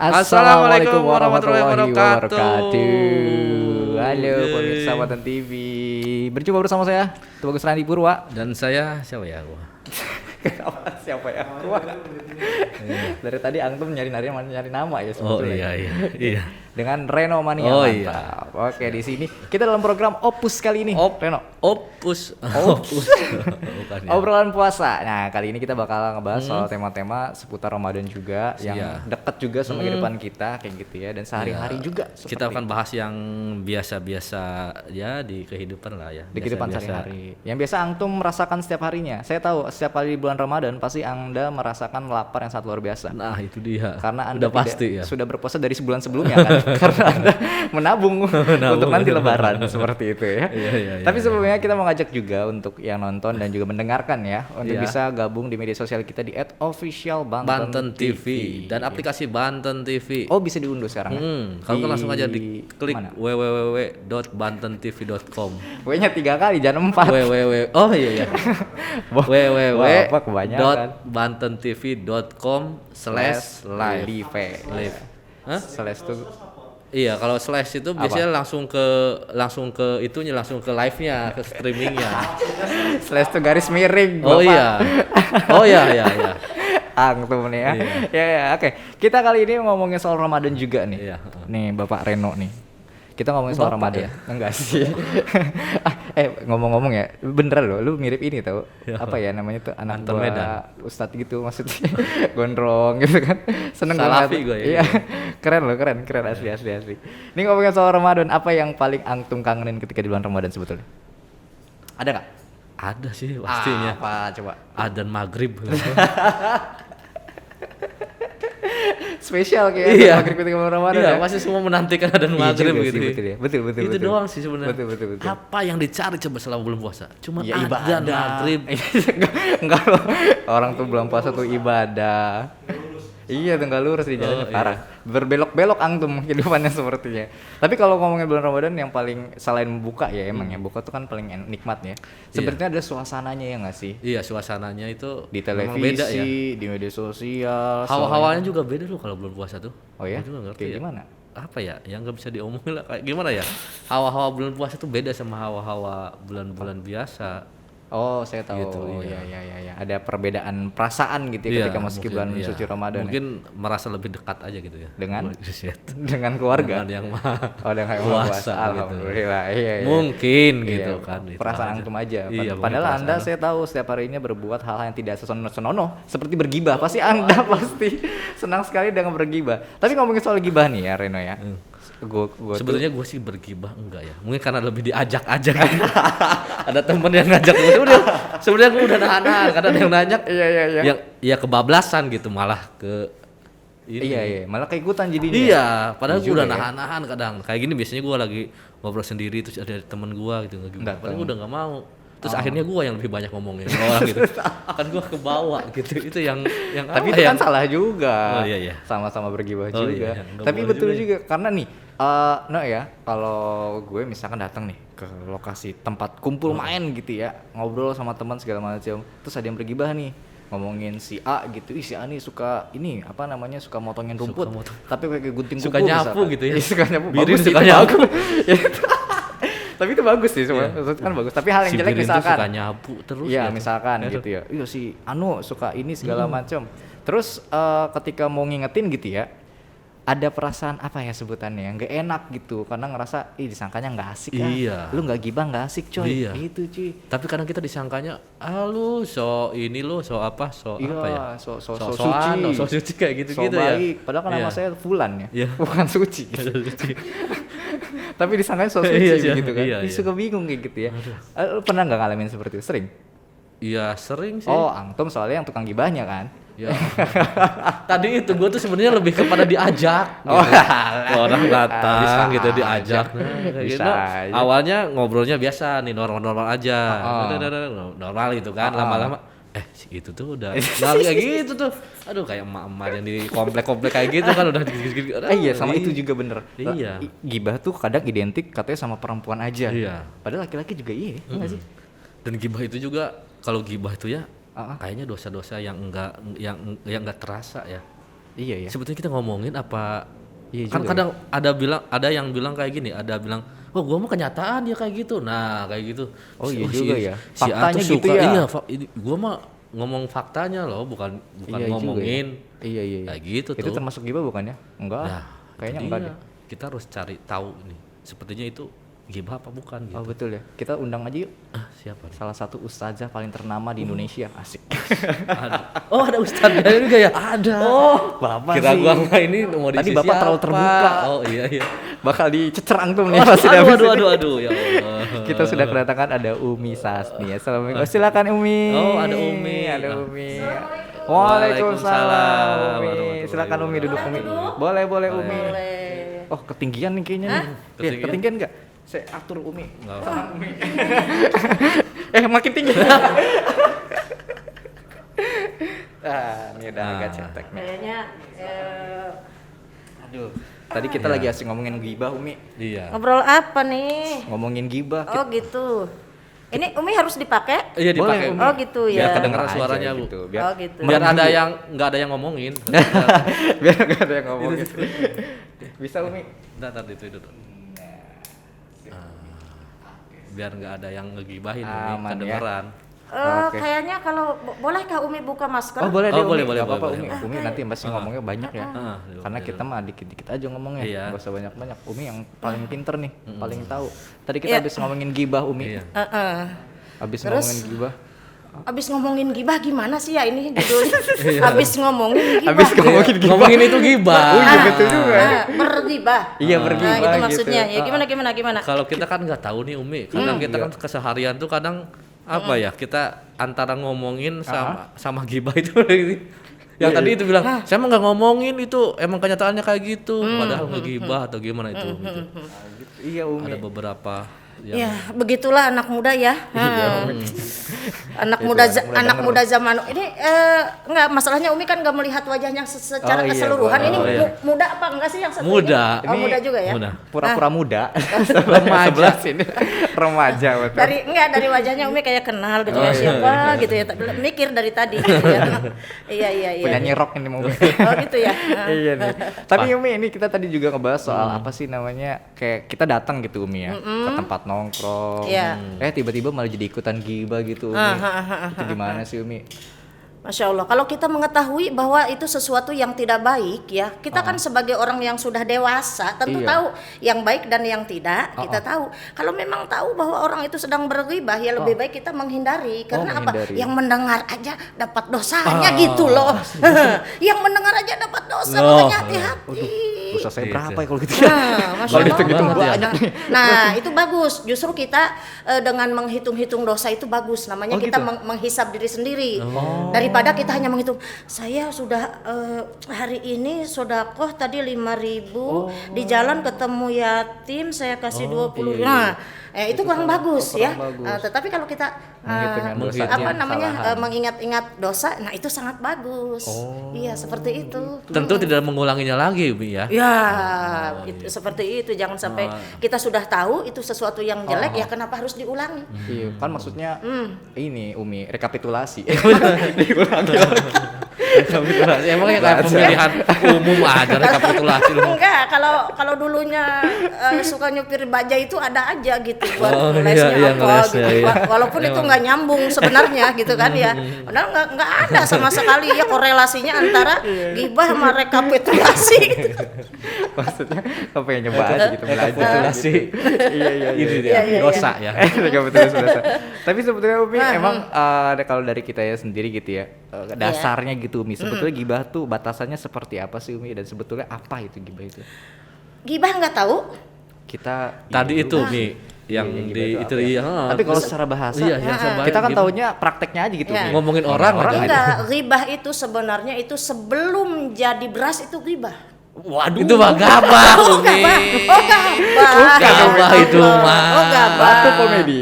Assalamualaikum warahmatullahi wabarakatuh. Halo pemirsa Banten TV. Berjumpa bersama saya Tubagus Randi Purwa. Dan saya siapa ya gua? Kenapa siapa ya? Dari tadi Antum nyari nama ya sebetulnya. Oh iya. Dengan Reno Mania. Oh mantap. iya. Oke, di sini kita dalam program Opus kali ini. Reno. Opus. Bukan ya. Obrolan puasa. Nah, kali ini kita bakal ngebahas soal tema-tema seputar Ramadan juga yang dekat juga sama kehidupan kita kayak gitu ya, dan sehari-hari juga. Kita akan bahas yang biasa-biasa ya di kehidupan lah ya. Di kehidupan sehari-hari. Yang biasa Antum merasakan setiap harinya. Saya tahu setiap kali bulan Ramadan pasti Anda merasakan lapar yang sangat luar biasa. Nah, itu dia. Karena Anda udah pasti ya. sudah berpuasa dari sebulan sebelumnya kan. Karena Anda menabung untuk nanti lebaran seperti itu ya. Tapi sebelumnya kita mau ngajak juga untuk yang nonton dan juga mendengarkan ya, untuk bisa gabung di media sosial kita di @officialbanten TV dan aplikasi Banten TV. Oh, bisa diunduh sekarang ya? Kalau langsung aja diklik www.bantentv.com. W-nya 3 kali, jangan 4. Oh iya. www.bantentv.com/live. Slash itu. Iya, kalau slash itu biasanya langsung ke itunya, langsung ke live-nya, ke streamingnya. Slash itu garis miring. Oh iya. Antum nih ya. Ya, oke. Kita kali ini ngomongin soal Ramadan juga nih. Iya. Nih Bapak Reno nih. Kita ngomongin soal Ramadan. Ya? Enggak sih. Ngomong-ngomong ya, beneran loh, lu mirip ini tau. Apa ya namanya tuh, anak Anton gua Medan. Ustadz gitu maksudnya. Gondrong gitu kan. Seneng Salafi banget. gua ya. Iya. Keren loh, keren asli. Ini ngomongin soal Ramadan, apa yang paling Antum kangenin ketika di bulan Ramadan sebetulnya? Ada nggak? Ada sih pastinya. Apa coba? Adzan maghrib. Spesial kayak maghrib ketika bulan Ramadan. Iya, ya? pasti semua menantikan adzan maghrib juga gitu. sih, betul ya. Betul. Itu doang sih sebenarnya. Betul. Apa yang dicari coba selama bulan puasa? Cuma Ya, adzan maghrib. Enggak loh. Orang tuh bulan puasa tuh ibadah. Iya tuh, nggak lurus di jalannya, parah. Berbelok-belok Antum kehidupannya sepertinya. Tapi kalau ngomongin bulan Ramadan yang paling selain buka ya, emang ya buka tuh kan paling nikmat ya. Sebenarnya ada suasananya ya nggak sih? Iya, suasananya itu Di televisi, beda ya. di media sosial. Hawa-hawanya juga beda loh kalau bulan puasa tuh. Oh ya? Gua juga ngerti Kayak ya. gimana? Apa ya? Yang nggak bisa diomongin lah. Kayak gimana ya? Hawa-hawa bulan puasa tuh beda sama hawa-hawa bulan-bulan biasa. Oh, saya tahu. Gitu, iya. Ada perbedaan perasaan gitu ya ketika masuk bulan suci Ramadan. Mungkin merasa lebih dekat aja gitu ya. Dengan keluarga. Dengan yang dengan puasa. Alhamdulillah. Iya. Mungkin gitu kan. Perasaan Antum aja. Iya, padahal Anda saya tahu setiap harinya berbuat hal yang tidak senonoh seperti bergibah. Pasti Anda pasti senang sekali dengan bergibah. Tapi ngomongin soal gibah nih ya Reno ya. Sebenarnya gue sih bergibah enggak ya, mungkin karena lebih diajak aja kan. Ada temen yang ngajak gue, sebenarnya gue udah nahan, karena ada yang nanya, yang ya kebablasan gitu, malah ke ini. Iya, malah keikutan jadinya. Iya, padahal gue udah nahan kadang. Kayak gini biasanya gue lagi ngobrol sendiri, terus ada temen gue gitu, padahal gue udah nggak mau. Terus akhirnya gue yang lebih banyak ngomongin orang gitu. Kan gue kebawa gitu. Itu yang tapi itu kan salah juga. Oh iya. Sama-sama bergibah juga. Tapi betul juga karena nih kalau gue misalkan datang nih ke lokasi tempat kumpul main gitu ya, ngobrol sama teman segala macam. Terus ada yang bergibah nih, ngomongin si A gitu. Si A nih suka suka motongin rumput. Tapi kayak gunting kuku. Suka nyapu misalkan. gitu ya. Suka nyapu. Bagus, suka nyapu. Tapi itu bagus sih semua, kan bagus. Tapi hal yang jelek misalkan suka nyapu terus. Iya, misalkan gitu ya. Iya si Anu suka ini segala macam. Terus ketika mau ngingetin gitu ya, ada perasaan apa ya sebutannya yang nggak enak gitu, karena ngerasa disangkanya nggak asik. Iya. Lu nggak gibah nggak asik coy. Iya. Itu cuy. Tapi kadang kita disangkanya, lu so apa ya? So suci kayak gitu-gitu ya. Baik. Padahal kan nama saya Fulan ya. Bukan suci. Gitu. Tapi disangkanya so suci gitu kan. Suka bingung kayak gitu ya. Lu pernah nggak ngalamin seperti itu? Sering? Iya, sering sih. Oh, Antum soalnya yang tukang gibahnya kan. Ya. Tadi itu gue tuh sebenarnya lebih kepada diajak. Gitu. Orang datang gitu diajak. Gitu. Awalnya ngobrolnya biasa nih, normal aja. Normal gitu kan. Lama-lama itu tuh udah kayak gitu tuh. Aduh, kayak emak-emak yang di komplek-komplek kayak gitu kan udah gitu. Iya, sama itu juga bener. Iya. Gibah tuh kadang identik katanya sama perempuan aja. Iya. Padahal laki-laki juga enggak sih? Dan gibah itu juga, kalau gibah itu ya kayaknya dosa-dosa yang enggak terasa ya. Iya ya. Sebetulnya kita ngomongin apa? Iya Kan juga kadang ada yang bilang kayak gini, ada bilang, oh gua mah kenyataan ya kayak gitu. Nah kayak gitu. Oh iya juga ya. Si A Faktanya tuh gitu suka, ya. iya gua mah ngomong faktanya loh, bukan Iya ngomongin. juga ya. Iya. Kayak gitu Itu tuh. termasuk gibah bukan ya? Enggak. Nah, Kayaknya itu enggak dia. deh. Kita harus cari tahu nih. Sepertinya itu gibah apa bukan gitu. Oh betul ya. Kita undang aja yuk. Siapa? Salah satu ustazah paling ternama di Indonesia. Asik. Oh ada ustadznya juga ya? Ada. Oh, Bapak Kira sih. gua nggak ini mau Tadi diisi Bapak terlalu siapa? terbuka. Oh iya. Bakal dicecer antum nih pasti habis ini. Aduh ya Allah. Kita sudah kedatangan ada Umi Sasni. Assalamualaikum. Oh, silakan Umi. Oh, ada Umi. Ada Umi. Waalaikumsalam Waalaikumsalam Umi. warahmatullahi Silakan Umi duduk Umi. Boleh Umi. Oh, ketinggian nih kayaknya nih. Iya, ketinggian enggak? Saya atur Umi. Tenang Umi. Makin tinggi. Ini udah agak cetek nih. Kayaknya Aduh. Tadi kita lagi asik ngomongin gibah Umi. Iya. ngobrol apa nih? Ngomongin gibah. Oh gitu. Ini Umi harus dipakai? Iya dipakai. Boleh, Umi. Oh gitu ya. Biar kedengeran Aja suaranya Bu. gitu, Oh gitu. Biar ada yang nggak ada yang ngomongin. biar nggak ada yang ngomongin. Bisa Umi. Ntar itu dulu. Biar nggak ada yang ngegibahin ini Aman, kedengeran. Oke. Kayaknya kalau bolehkah Umi buka masker? Oh boleh Oh, deh boleh, Umi. boleh, Nggak apa-apa boleh, Umi. Umi nanti pasti ngomongnya banyak ya. Karena boleh. kita mah dikit-dikit aja ngomongnya. Iya. Gak usah banyak-banyak. Umi yang paling pinter nih, paling tahu. Tadi kita Iya. habis ngomongin gibah Umi. Iya. Habis Terus? ngomongin gibah. Abis ngomongin gibah gimana sih ya ini judulnya? Abis ngomongin gibah. Habis ngomongin gibah. Ngomongin itu gibah. Oh iya betul juga. Bergibah. Iya bergibah Nah, itu gitu. maksudnya. Ya gimana? Kalau kita kan nggak tahu nih Umi, kadang kita kan keseharian tuh kadang apa ya, kita antara ngomongin sama gibah itu yang tadi itu bilang, saya mah nggak ngomongin itu, emang kenyataannya kayak gitu, padahal ngegibah atau gimana itu gitu. Iya Umi. Ada beberapa yang Ya, begitulah anak muda ya. Anak muda zaman ini enggak, masalahnya Umi kan enggak melihat wajahnya secara Oh, iya, keseluruhan. Ini iya. muda apa enggak sih yang satu Muda. ini? Oh, Ini muda juga ya. muda. Pura-pura muda. Remaja sini. Remaja betul. Dari wajahnya Umi kayak kenal gitu ya, siapa gitu ya. Tapi mikir dari tadi gitu ya. Iya. Penyanyi rock ini mau. Oh gitu ya. Iya nih. Tapi Umi ini kita tadi juga ngebahas soal apa sih namanya, kayak kita datang gitu Umi ya ke tempat nongkrong. Iya. Tiba-tiba malah jadi ikutan gibah gitu Umi. Itu gimana sih Umi? Masya Allah, kalau kita mengetahui bahwa itu sesuatu yang tidak baik ya, kita kan sebagai orang yang sudah dewasa tentu Iya. tahu yang baik dan yang tidak, kita tahu. Kalau memang tahu bahwa orang itu sedang berghibah, ya lebih baik kita menghindari. Karena menghindari. apa? Yang mendengar aja dapat dosanya gitu loh. Yang mendengar aja dapat dosa, makanya hati-hati. Dosa saya berapa ya kalau gitu? Nah, Masya Kalau Allah. dihitung-hitung banget ya. banyak nih. Nah, itu bagus. Justru kita dengan menghitung-hitung dosa itu bagus. Namanya Oh, kita gitu? menghisap diri sendiri. Daripada kita hanya menghitung, saya sudah hari ini sodakoh tadi 5.000, di jalan ketemu yatim saya kasih 20. Nah, itu kurang bagus ya. bagus. Tetapi kalau kita Menghitungkan dosa, apa namanya kesalahan. mengingat-ingat dosa, nah itu sangat bagus. Iya, seperti itu. tentu tidak mengulanginya lagi Umi ya. Ya, seperti itu. Jangan sampai kita sudah tahu itu sesuatu yang jelek, ya kenapa harus diulangi? Iya, kan maksudnya ini Umi rekapitulasi. Rekapitulasi. Emangnya kayak pemilihan umum aja rekapitulasi lu. Enggak, kalau dulunya suka nyupir baja itu ada aja gitu buat Oh, lesnya iya, apa ngelesnya, gitu. iya. Walaupun itu nggak nyambung sebenarnya gitu kan ya. Padahal nggak ada sama sekali ya korelasinya antara gibah sama rekapitulasi gitu. Maksudnya apa yang nyoba aja gitu belajar. Rekapitulasi. Iya. Ini dia dosa ya. Rekapitulasi dosa. Tapi sebetulnya Umi emang kalau dari kita ya sendiri gitu ya, dasarnya gitu Umi. Sebetulnya gibah tuh batasannya seperti apa sih Umi, dan sebetulnya apa itu gibah itu? Gibah nggak tahu? Kita Tadi itu Mi yang Iya, di gibah itu apa ya? iya. Tapi kalau secara bahasa Iya, yang sebaik kita kan gibah. taunya prakteknya aja gitu Iya. Umi. Ngomongin orang aja. Enggak, ghibah itu sebenarnya itu sebelum jadi beras itu ghibah. Waduh. Itu mah gabah Oh, Umi. gabah. Oh, gabah. Gabah itu mah. Oh, gabah. Batu komedi.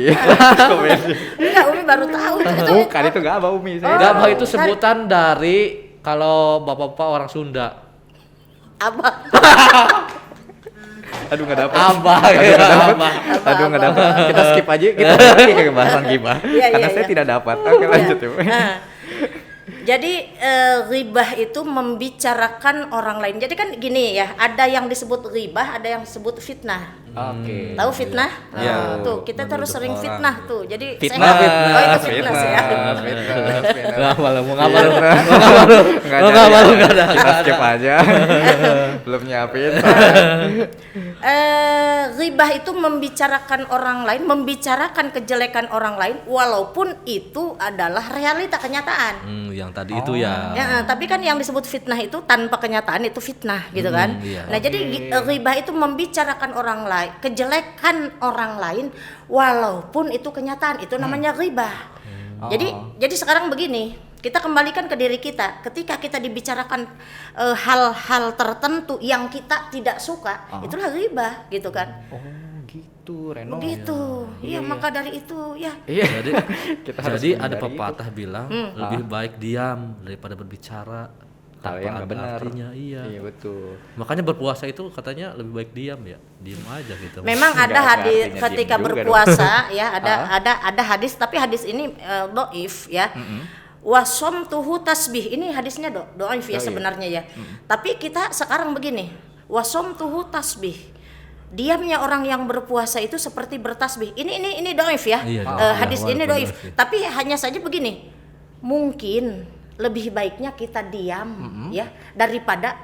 Komedi. Enggak, Umi baru tahu itu. Bukan itu gak apa Umi saya. Gabah itu sebutan dari kalau bapak-bapak orang Sunda. Abah. Aduh nggak dapat. Abah Aduh ya, nggak dapat. abah. Aduh nggak dapat. Kita skip aja. Kita lagi ke bahasan gibah. Iya, Karena iya, saya iya. tidak dapat. Oke lanjut ya. Nah, Jadi ghibah itu membicarakan orang lain. Jadi kan gini ya, ada yang disebut ghibah, ada yang disebut fitnah. Oke. Tahu fitnah? Iya. Tuh, kita terus sering orang. fitnah tuh. Jadi Fitnah. oh itu fitnah sih ya. Nggak malu, mau nggak malu. Nggak malu, nggak ada. Kita skip aja. Belum nyiapin. Ghibah itu membicarakan orang lain, membicarakan kejelekan orang lain, walaupun itu adalah realita kenyataan. Yang tadi itu ya. Ya, tapi kan yang disebut fitnah itu tanpa kenyataan itu fitnah gitu kan. Iya. Nah, jadi ghibah itu membicarakan orang lain, kejelekan orang lain walaupun itu kenyataan, itu namanya ghibah. Jadi sekarang begini, kita kembalikan ke diri kita. Ketika kita dibicarakan hal-hal tertentu yang kita tidak suka, itulah ghibah gitu kan. Oh gitu, Reno. Begitu. Iya, maka dari itu ya. Iya. Jadi Kita harus jadi ada menghindari pepatah bilang lebih baik diam daripada berbicara. hal yang nggak benar. Artinya iya. Iya betul. Makanya berpuasa itu katanya lebih baik diam ya. Diam aja gitu. Memang ada Nggak hadis artinya ketika diem juga berpuasa ya, ada hadis, tapi hadis ini dhaif ya. Wasomtuhu tasbih, ini hadisnya dhaif ya sebenarnya ya. Tapi kita sekarang begini, wasomtuhu tasbih. Diamnya orang yang berpuasa itu seperti bertasbih. Ini dhaif ya. Iya, Hadis ini dhaif. dhaif. Tapi hanya saja begini. Mungkin lebih baiknya kita diam ya daripada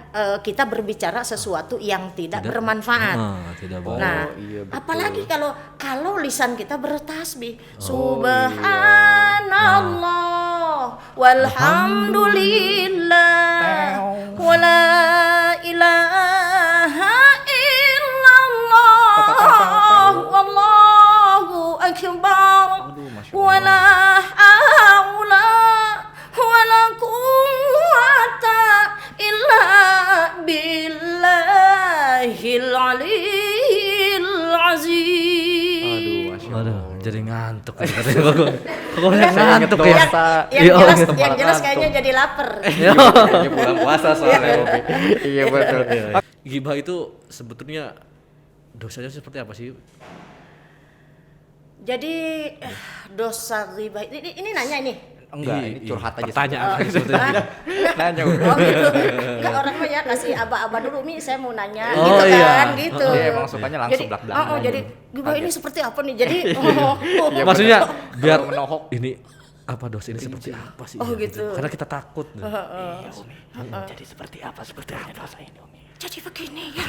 kita berbicara sesuatu yang tidak bermanfaat. Tidak boleh. Nah, iya, betul. apalagi kalau lisan kita bertasbih, subhanallah, walhamdulillah, wala ilaha illallah, wallahu akbar, wala haula wala quwwata illa billahil aliyil azim. Aduh, jadi ngantuk. Pokoknya ngantuk ya. Yang jelas kayaknya jadi lapar. Ini bulan puasa soalnya. Iya betul. Ghibah itu sebetulnya dosanya seperti apa sih? Jadi dosa ghibah ini nanya ini. Enggak, ini curhat aja. Pertanyaan sebetulnya. Nanya Oh gitu. Enggak, orang mah ya kasih aba-aba dulu, Mi, saya mau nanya Oh, gitu iya. kan gitu. Dia emang sukanya langsung belak-belakan. Jadi ghibah ini seperti apa nih? Jadi Iya, Maksudnya biar Kalau menohok. ini apa dosa ini seperti apa sih? Oh, ya, gitu. Karena kita takut. Jadi seperti apa dosa ini, Umi? jadi begini ya.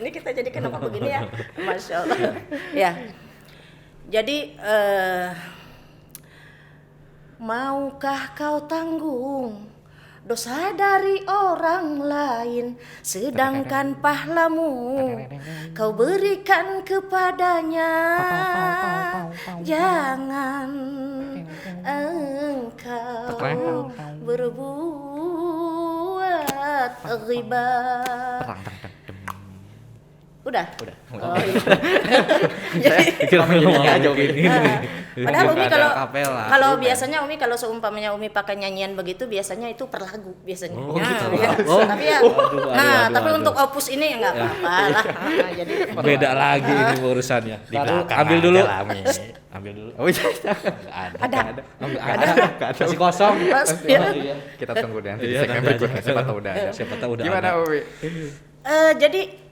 Ini kita jadi kenapa begini ya? Masya Allah. Ya. Jadi maukah kau tanggung dosa dari orang lain, sedangkan pahlamu kau berikan kepadanya? Jangan engkau berbuat ghibah. Udah. Oh, iya. Kira ngomong aja ini. Padahal Umi Kapela. kalau biasanya Umi kalau seumpamanya Umi pakai nyanyian begitu biasanya itu per lagu biasanya. Oh, Nah, gitu. ya. Oh. Tapi ya, tapi untuk opus ini ya nggak apa-apa lah. Jadi Beda lagi ini urusannya. Di belakang Ambil dulu. aja lah, Mi. Ambil dulu. Oh iya. ada. Masih kosong. Ya. Kita tunggu deh nanti di Iya, segmen nanti berikutnya. aja. Siapa tahu udah ada. Siapa tahu udah Gimana, ada. Umi? Jadi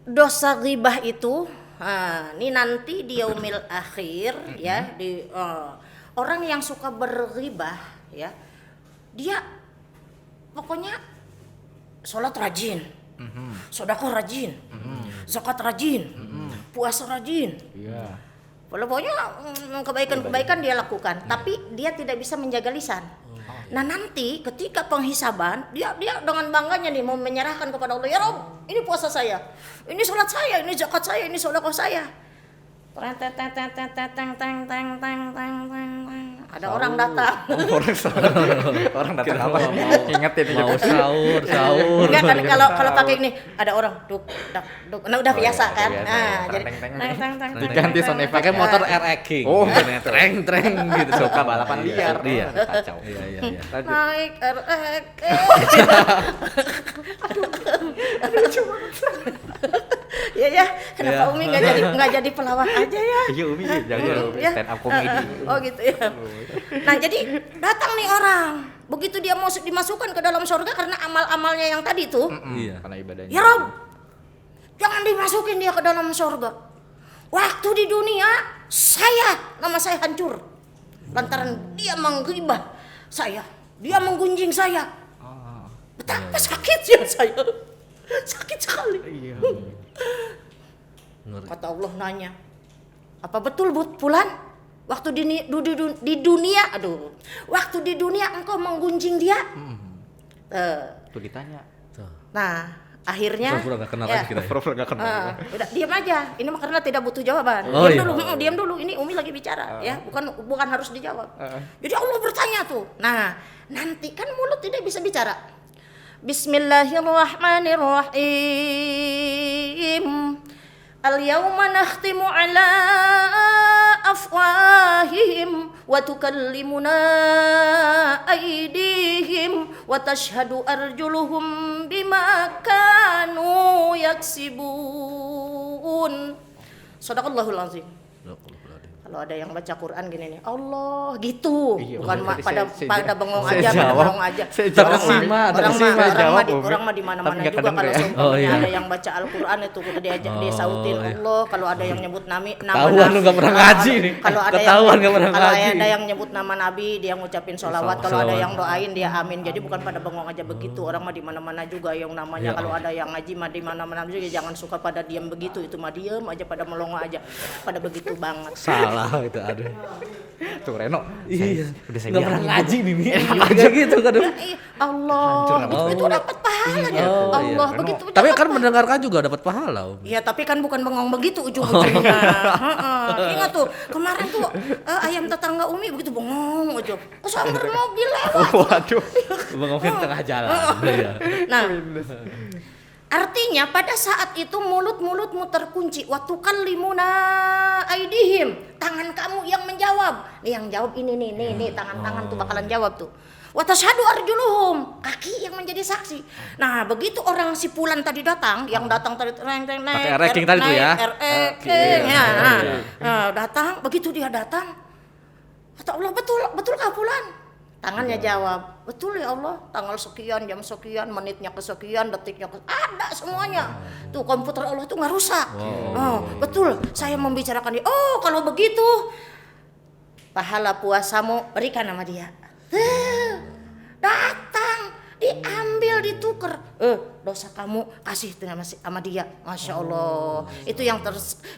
dosa ghibah itu ini nanti di yaumil akhir ya, di orang yang suka berghibah ya, dia pokoknya sholat rajin, sedekah rajin, zakat rajin, puasa rajin. Iya. Pokoknya kebaikan-kebaikan dia lakukan, tapi dia tidak bisa menjaga lisan. Nah nanti ketika penghisaban dia dengan bangganya nih mau menyerahkan kepada Allah, ya Rob, ini puasa saya, ini sholat saya, ini zakat saya, ini sedekah saya. Ada orang datang. Orang datang apa? Ingetin Mau sahur. Enggak kan kalau pakai ini ada orang duk. Nah udah biasa kan. biasa. Nah, jadi Diganti sound effect. Pakai motor RX King. Oh, treng gitu. Suka balapan liar. Iya. Kacau. Iya. Lanjut. naik RX. Ya, kenapa Umi nggak jadi pelawak aja ya? Iya Umi, jangan Ya. stand up comedy. Oh gitu ya. Nah jadi datang nih orang, begitu dia mau dimasukkan ke dalam surga karena amal-amalnya yang tadi tuh. Iya. Karena ibadahnya. Ya Rob, jangan dimasukin dia ke dalam surga. Waktu di dunia nama saya hancur lantaran dia menggibah saya, dia menggunjing saya. Betapa sakitnya saya, sakit sekali. Iya. Kata Allah nanya, apa betul Fulan? Waktu di dunia, waktu di dunia engkau menggunjing dia? Tuh ditanya. Nah, akhirnya Pura-pura nggak kenal ya, aja kita. Pura-pura nggak kenal. udah diam aja. Ini mah karena tidak butuh jawaban. Oh, Diam iya. dulu, diam dulu. Ini Umi lagi bicara ya, bukan harus dijawab. Jadi Allah bertanya tuh. Nah, nanti kan mulut tidak bisa bicara. Bismillahirrahmanirrahim. Al-yawma nakhtimu ala afwahihim wa tukallimuna aydihim wa tashhadu arjuluhum bima kanu yaksibun. Shadaqallahul azim. Kalau ada yang baca Quran gini nih, Allah gitu, Iya, bukan tadi pada bengong saya aja, pada jawab. bengong aja. Saya jawab, Umi. Orang mah di mana-mana Tapi nggak juga kalau kedengeran. seumpamanya Oh, iya. ada yang baca Al-Quran itu kita diajak disautin Allah. Kalau ada yang nyebut nama Ketahuan lu nggak pernah ngaji nih. Kalau ada Ketahuan nggak pernah kalau ngaji. ada yang nyebut nama Nabi dia ngucapin sholawat. Kalau ada yang doain dia amin. Jadi bukan pada bengong aja begitu. Orang mah di mana-mana juga yang namanya. Ya Kalau ada yang ngaji mah di mana-mana juga jangan suka pada diam begitu. Itu mah diam aja pada melongo aja. Pada begitu banget. Salah itu ada. Tuh Reno. Iya. Udah saya Nggak bilang. pernah ngaji nih. Kayak gitu kan. Allah, itu dapat pahalanya. Oh, iya. Allah begitu. Tapi dapat kan mendengarkan juga dapat pahala, Om. Iya, tapi kan bukan bengong begitu ujung-ujungnya. Ingat tuh, kemarin tuh ayam tetangga Umi begitu bengong aja. Kesambar mobil lewat. Waduh. Bengongin tengah jalan. Iya. Nah, artinya pada saat itu mulut-mulutmu terkunci. Waktu kallimuna aidihim, tangan kamu yang menjawab. Nih yang jawab ini nih tangan-tangan tuh bakalan jawab tuh. Wa tashhadu arjuluhum, kaki yang menjadi saksi. Nah, begitu orang si Fulan tadi datang, yang datang tadi Pakai ranking tadi tuh ya. Datang, begitu dia datang. Kata Allah, betul kah Fulan? Tangannya jawab, betul ya Allah, tanggal sekian, jam sekian, menitnya kesekian, detiknya ada semuanya. Tuh komputer Allah tuh nggak rusak. Oh, betul, saya membicarakan dia. Oh, kalau begitu, pahala puasamu berikan sama dia. Datang, diambil, ditukar. Dosa kamu kasih sama dia. Masya Allah. Itu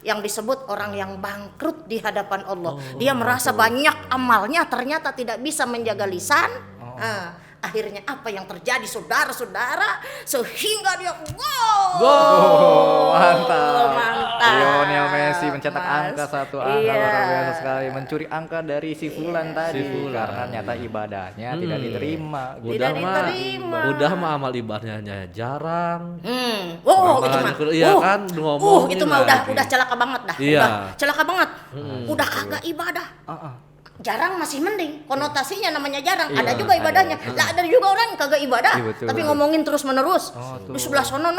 yang disebut orang yang bangkrut di hadapan Allah. Dia merasa banyak amalnya, ternyata tidak bisa menjaga lisan. Akhirnya apa yang terjadi saudara-saudara, sehingga dia mantap. Lionel Messi mencetak angka satu angka Iya. luar biasa sekali, mencuri angka dari si Fulan tadi karena nyata ibadahnya tidak diterima. Tidak diterima. Udah mah amal ibadahnya jarang. Itu Amalan mah. iya kan ngomongin Itu mah lagi. udah celaka banget dah. Iya. Udah celaka banget. Udah kagak ibadah. Jarang masih mending, konotasinya namanya jarang. Iya, ada juga ibadahnya. Lah ada juga orang yang kagak ibadah, Iya, betul, tapi betul. ngomongin terus menerus. tuh. Di sebelah sono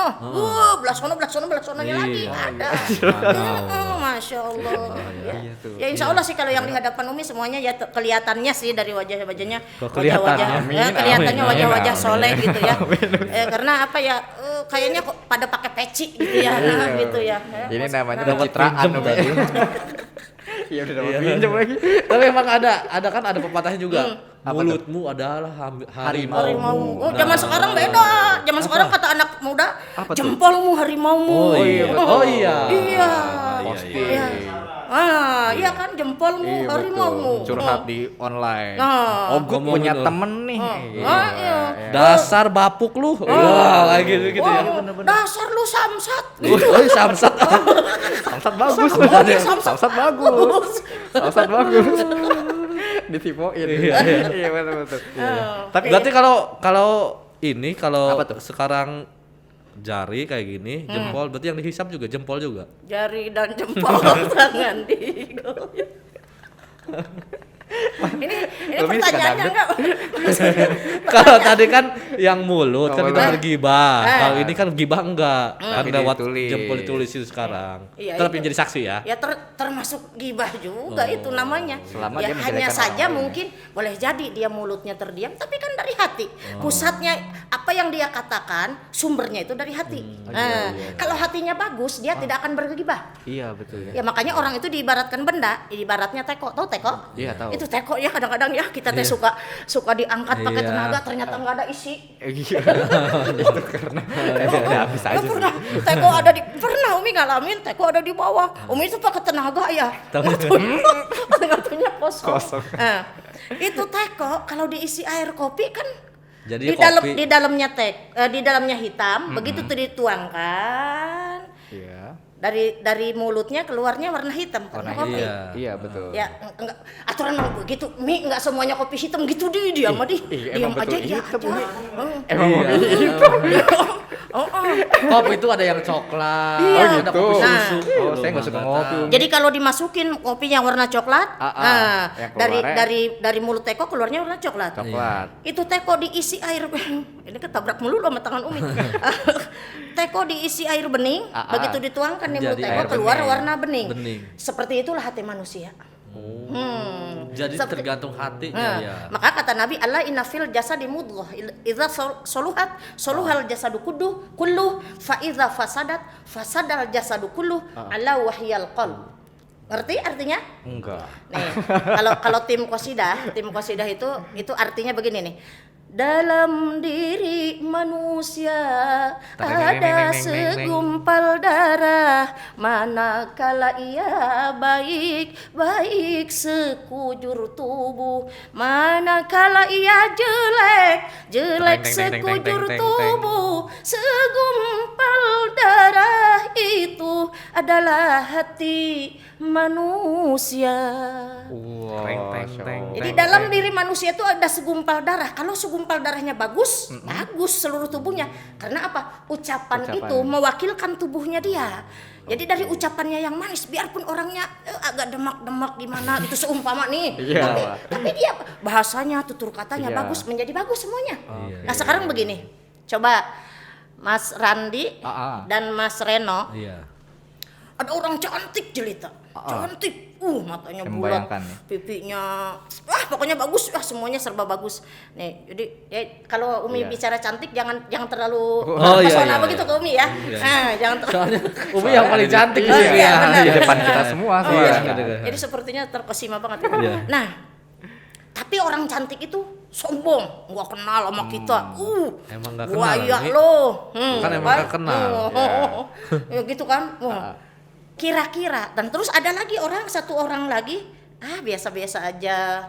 belah sononya lagi ada. Masya Allah. Iya, tuh. Ya insya Allah sih kalau yang di hadapan Umi semuanya ya kelihatannya sih dari wajahnya Kelihatan. Amin, kelihatannya amin, wajah-wajah amin. soleh gitu ya. Karena apa ya? Kayaknya kok pada pakai peci gitu ya, gitu ya. Ini namanya Dapat pencitraan pinjem Umi. tadi. Iya udah dapat pinjam lagi. Tapi emang ada pepatahnya juga. Mulutmu adalah harimau. Harimau. Zaman sekarang beda. Zaman sekarang kata anak muda, Apa tuh? jempolmu harimaumu. Oh iya. Oh iya. Iya. Pasti. Iya. Iya kan jempolmu Iya, harimaumu. betul. Curhat di online. Nah. Oh, gue Ngomongin punya lo. temen nih. Iya. Dasar bapuk lu. Wah, kayak gitu ya. Dasar lu samsat. Oh, samsat. Samsat bagus. Samsat bagus. Samsat bagus. Ditipoin. Iya betul. Tapi Berarti kalau Apa tuh? sekarang jari kayak gini, jempol, berarti yang dihisap juga jempol juga. jari dan jempol tangan digoyang. Ini pertanyaannya enggak. Kalau tadi kan yang mulut kan Oh, itu bergibah. Kalau ini kan gibah enggak. Kan Tapi lewat ditulis. jempol ditulis itu sekarang. Iya, Tetap itu. yang jadi saksi ya. Ya termasuk gibah juga itu namanya. Selama Ya dia hanya menjelekan saja orang lain. mungkin boleh jadi dia mulutnya terdiam tapi kan dari hati. Pusatnya apa yang dia katakan sumbernya itu dari hati. Kalau hatinya bagus dia tidak akan bergibah. Iya betul ya. Ya makanya orang itu diibaratkan benda, ibaratnya teko. Tahu teko? Iya tahu. Itu teko ya kadang-kadang ya kita teh suka diangkat pakai Iya. tenaga ternyata nggak ada isi. Iya. Itu karena udah habis aja. Nggak pernah teko ada di pernah Umi ngalamin teko ada di bawah. Umi itu pakai tenaga ya. Tengah-tengahnya kosong. Itu teko kalau diisi air kopi kan Jadi di dalamnya di dalamnya hitam, begitu tuh dituangkan Iya. dari mulutnya keluarnya warna hitam karena Warna kopi. Iya. Iya betul. Ya enggak aturan mah begitu. Mi enggak semuanya kopi hitam gitu dia mah Iya, diam emang aja betul ya. hitam, Umi. Emang Iya. Kopi itu ada yang coklat, Iya. ada Oh, kopi gitu. susu. Oh, saya nggak suka ngopi, Umi. Jadi kalau dimasukin kopinya warna coklat, yang dari keluarnya- dari mulut teko keluarnya warna coklat. Coklat. Itu teko diisi air ini ketabrak melulu sama tangan Umi. Teko diisi air bening, begitu dituangkan di mulut Jadi teko air keluar bening. warna bening. Bening. Seperti itulah hati manusia. Jadi Seperti- tergantung hatinya ya. Maka kata Nabi Allah inna fil jasadi mudghah idza soluhal jasadu kullu fa idza fasadal jasadu kullu ala wahyal qalb. Ngerti artinya? Enggak. Nih, kalau tim qasidah itu artinya begini nih. Dalam diri manusia ada segumpal darah, manakala ia baik sekujur tubuh, manakala ia jelek sekujur tubuh, segumpal darah itu adalah hati manusia. Jadi dalam diri manusia itu ada segumpal darah. Kalau segumpal darahnya bagus, bagus seluruh tubuhnya. Karena apa? Ucapan itu mewakilkan tubuhnya dia. Jadi dari ucapannya yang manis, biarpun orangnya agak demak-demak gimana, itu seumpama nih. Iya. Tapi dia bahasanya, tutur katanya Iya. bagus, menjadi bagus semuanya. Iya. Nah sekarang begini, coba Mas Randi dan Mas Reno, Iya. ada orang cantik jelita, cantik, matanya Saya bulat, membayangkan nih. pipinya, pokoknya bagus, semuanya serba bagus. Nih, jadi ya, kalau Umi bicara cantik jangan terlalu Oh, iya, pesona iya, begitu iya. ke Umi ya. Iya. Nah, jangan Soalnya Umi yang paling cantik Oh, di sini iya, ya. benar. Di depan kita semua Oh, sih. Iya. jadi sepertinya terkesima banget. Iya. Nah, tapi orang cantik itu sombong, nggak kenal sama kita. Emang nggak buaya kenal, Mi. lo. Kan emang nggak kenal. Ya gitu kan. Kira-kira dan terus ada lagi satu orang lagi biasa-biasa aja.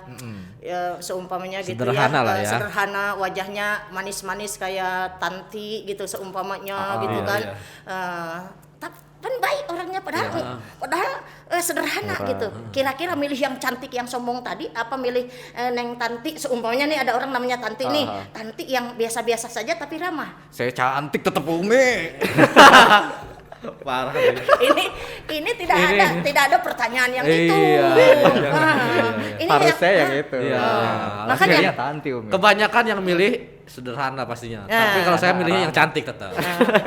Ya seumpamanya gitu Sederhana ya. lah ya. Sederhana, wajahnya manis-manis kayak Tanti gitu seumpamanya gitu iya, kan. iya. Tapi kan baik orangnya padahal sederhana gitu. Kira-kira milih yang cantik yang sombong tadi apa milih Neng Tanti seumpamanya nih ada orang namanya Tanti nih. Tanti yang biasa-biasa saja tapi ramah. Saya cantik tetap Umi. Parah. Ini tidak ada pertanyaan yang itu. Ini Harusnya yang itu. Iya. Makanya Akhirnya Tanti Umi. Kebanyakan yang milih sederhana pastinya. Tapi kalau saya milihnya yang cantik tetap.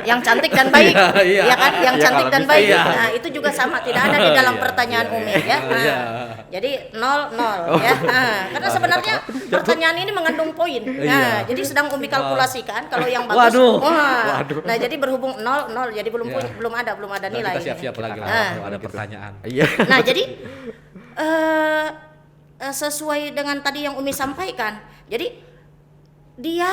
yang cantik dan baik, Iya. ya kan? Yang Iya, cantik kalau dan bisa, baik. iya. Nah, itu juga sama, tidak ada di dalam pertanyaan Umi ya. Nah, Iya. jadi 0-0 ya. Nah, karena sebenarnya pertanyaan ini mengandung poin. Nah, jadi sedang Umi kalkulasikan kalau yang bagus. Waduh. Nah, jadi berhubung 0-0 jadi belum ada Nah, nilai. kita siap-siap lagi lah Nah. kalau ada pertanyaan. Iya. Nah, jadi sesuai dengan tadi yang Umi sampaikan. Jadi dia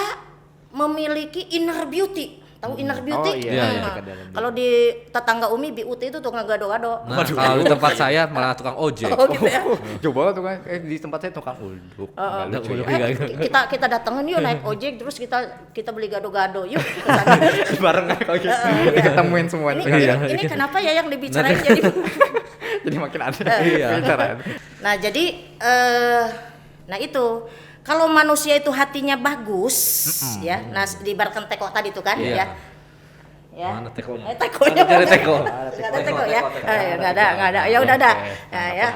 memiliki inner beauty. Tahu inner beauty? Oh, iya, iya, dekat dalam Kalau di tetangga Umi BUT itu tukang gado-gado. Nah, kalau di tempat saya malah tukang ojek. Oh gitu ya. Coba tuh kan di tempat saya tukang ulduk. Nggak lucu ya. Kita datengin yuk naik ojek terus kita beli gado-gado yuk. Ke sana. Bareng kalau gitu. Diketemuin semua. Ini kenapa ya yang dibicarain jadi Jadi makin ada Iya. pembicaraan. Nah, jadi nah itu kalau manusia itu hatinya bagus ya. Nah, diibaratkan teko tadi tuh kan Iya. ya. ya. Mana tekonya? Tekonya Cari teko. Nggak ada teko ya. Nggak ada. Ya udah ada. Ya.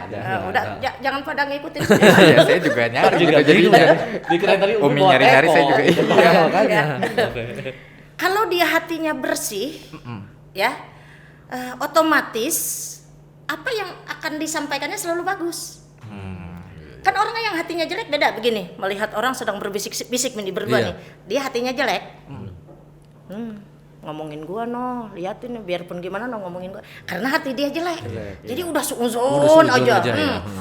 Udah jangan pada ngikutin. Ya saya juga nyari Juga gitu jadi dikirain tadi Umi nyari-nyari saya juga. Iya, makanya. Kalau dia hatinya bersih, ya, otomatis apa yang akan disampaikannya selalu bagus. Kan orang yang hatinya jelek beda begini, melihat orang sedang berbisik-bisik nih berdua nih, dia hatinya jelek. Ngomongin gua liatin nih, biarpun gimana ngomongin gua, karena hati dia jelek. Jadi udah suuzon aja.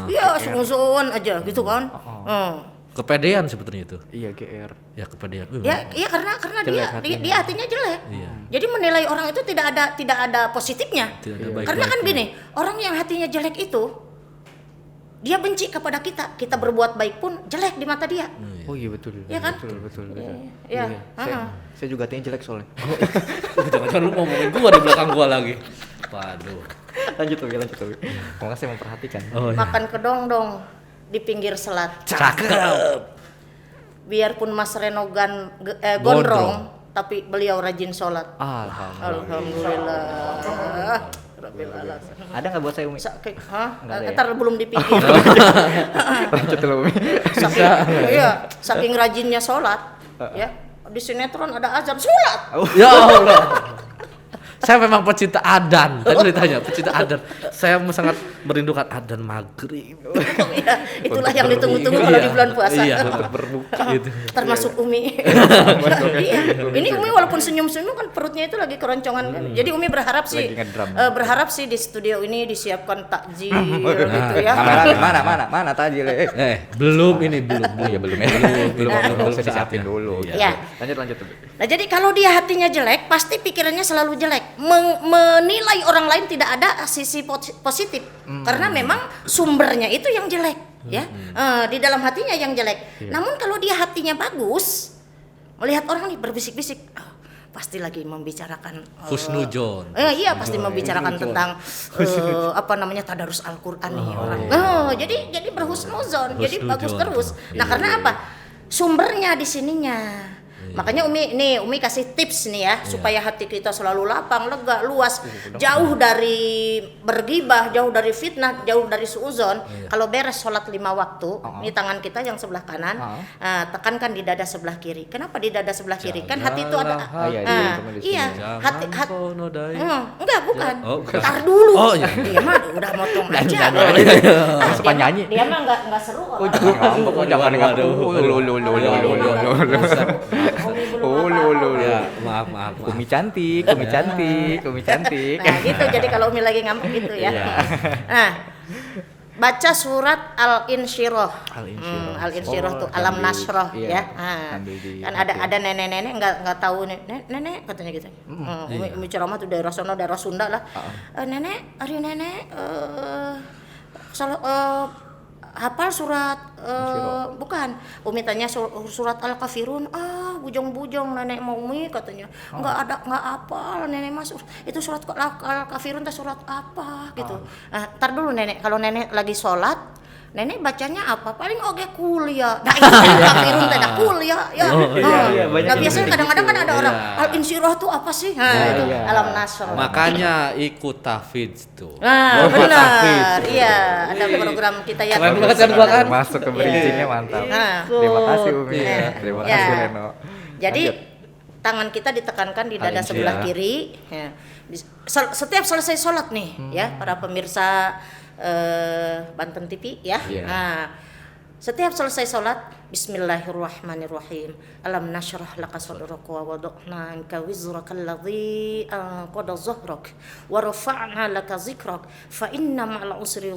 Iya, suuzon aja gitu kan. Kepedean sebetulnya itu. Iya GR. Ya kepedean. Iya karena dia hatinya jelek. Iya. Jadi menilai orang itu tidak ada positifnya. Tidak ada baik. Karena kan gini, orang yang hatinya jelek itu dia benci kepada kita berbuat baik pun jelek di mata dia. Oh iya betul. Iya kan? Betul. Iya. Saya juga hatinya jelek soalnya. Jangan lu ngomongin gua di belakang gua lagi. Waduh. lanjut. Kalau nggak saya memperhatikan. Oh, iya. Makan kedong dong di pinggir selat. Cakep. Biarpun Mas Reno gondrong, tapi beliau rajin sholat. Alhamdulillah. Rabbil alamin. Ada nggak buat saya Umi? Ntar belum dipikir. Lanjut dulu Umi. Saking rajinnya sholat, ya di sinetron ada azan sholat. Ya Allah. Saya memang pecinta adan. Tadi ditanya pecinta adan. Saya sangat merindukan adan maghrib. Ya, itulah yang ditunggu-tunggu kalau di bulan puasa. Iya, berbuka gitu. Termasuk Umi. Iya. Ini Umi walaupun senyum-senyum kan perutnya itu lagi keroncongan. Jadi Umi berharap sih di studio ini disiapkan takjil gitu ya. Mana takjil? Belum. Ya belum saya disiapin dulu. Ya. Lanjut. Nah, jadi kalau dia hatinya jelek, pasti pikirannya selalu jelek. Menilai orang lain tidak ada sisi positif. Karena memang sumbernya itu yang jelek, ya. Di dalam hatinya yang jelek. Namun kalau dia hatinya bagus, melihat orang nih berbisik-bisik, pasti lagi membicarakan husnudzon. Iya, pasti membicarakan tentang tadarus Al-Qur'an nih orang. Jadi berhusnudzon, jadi bagus terus. Nah, karena apa? Sumbernya di sininya. Makanya Umi kasih tips nih ya, supaya hati kita selalu lapang, lega, luas, jauh dari bergibah, jauh dari fitnah, jauh dari suuzon. Kalau beres sholat 5 waktu, ini tangan kita yang sebelah kanan, tekankan di dada sebelah kiri. Kenapa di dada sebelah kiri? Kan hati itu ada hati enggak, bukan. Tar dulu. Dia mah udah motong aja. Suka nyanyi. Dia mah enggak seru. Jangan ngambek. Ya, maaf. Umi cantik. Nah, gitu. Jadi kalau Umi lagi ngambek gitu ya. Nah, baca surat Al-Insyirah. Al-Insyirah tuh Alam Nasroh ya. Kan ada nenek-nenek enggak tahu nenek katanya gitu. Umi ceramah tuh daerah sono, daerah Sunda lah. Nenek, hafal surat bukan. Umi tanya surat Al-Kafirun. Bujong-bujong nenek mau Umi katanya. Enggak hafal nenek masuk. Itu surat Al-Kafirun teh surat apa gitu. Ntar dulu nenek, kalau nenek lagi sholat, nenek bacanya apa? Paling oge kuliah. Nah, itu Al-Kafirun teh kuliah ya. Nah, biasanya kadang-kadang kan ada orang Al-Insyirah tuh apa sih? Itu Alam Nasroh. Makanya ikut tahfidz tuh. Benar. Iya, ada program kita ya. Keren banget kan gua kan. Masuk ke bridging-nya mantap. Terima kasih Umi. Terima kasih Reno. Jadi tangan kita ditekankan di dada sebelah kiri. Setiap selesai sholat nih, ya para pemirsa Banten TV ya. Nah, setiap selesai sholat, Bismillahirrahmanirrahim. Alam nashrah laka sadraka wa wada'na anka wizraka alladhi anqadha dhahrak wa rafa'na laka zikrak fa inna ma'al usri